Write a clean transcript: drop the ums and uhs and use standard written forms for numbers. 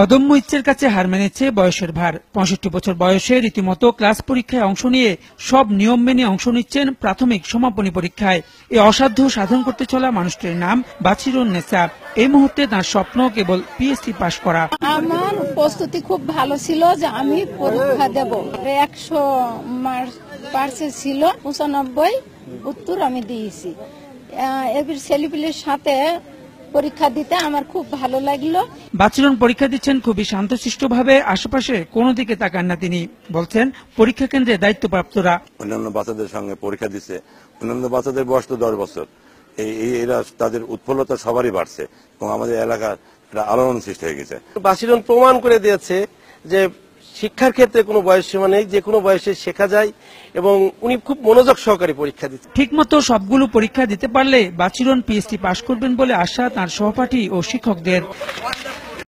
অদম্য ইচ্ছের কাছে হার মেনেছে বয়সের ভার। ৬৫ বছর বয়সে রীতিমতো ক্লাস পরীক্ষায় অংশ নিয়ে সব নিয়ম মেনে অংশ নিচ্ছেন প্রাথমিক সমাপনী পরীক্ষায়। এই অসাধ্য সাধন করতে চলা মানুষটির নাম বাছিরুন নেসা। এই মুহূর্তে তার স্বপ্ন কেবল পিএসসি পাশ করা। আমার প্রস্তুতি খুব ভালো ছিল যে আমি পরীক্ষা দেব। ১০০ পার্সেন্ট ছিল, ৯৫ উত্তর আমি দিয়েছি। এবার ছেলেপিলের সাথে পরীক্ষা দিতে আমার খুব ভালো লাগলো। বাছিরুন পরীক্ষা দিচ্ছেন খুবই শান্তশিষ্টভাবে, আশেপাশে কোনো দিকে তাকান না তিনি। বলছেন পরীক্ষা কেন্দ্রে দায়িত্বপ্রাপ্তরা অন্যান্য বাচ্চাদের সঙ্গে পরীক্ষা দিচ্ছে। অন্যান্য বাচ্চাদের বয়স তো ১০ বছর। এরা তাদের উৎফুল্লতা সবারই বাড়ছে এবং আমাদের এলাকার একটা আলোড়ন সৃষ্টি হয়ে গেছে। বাছিরুন প্রমাণ করে দিয়েছে যে শিক্ষার ক্ষেত্রে কোনো বয়স সীমা নেই, যে কোনো বয়সে শেখা যায় এবং উনি খুব মনোযোগ সহকারে পরীক্ষা দিচ্ছেন। ঠিকমতো সবগুলো পরীক্ষা দিতে পারলে বাছিরুন পিএসসি পাশ করবেন বলে আশা তার সহপাঠী ও শিক্ষকদের।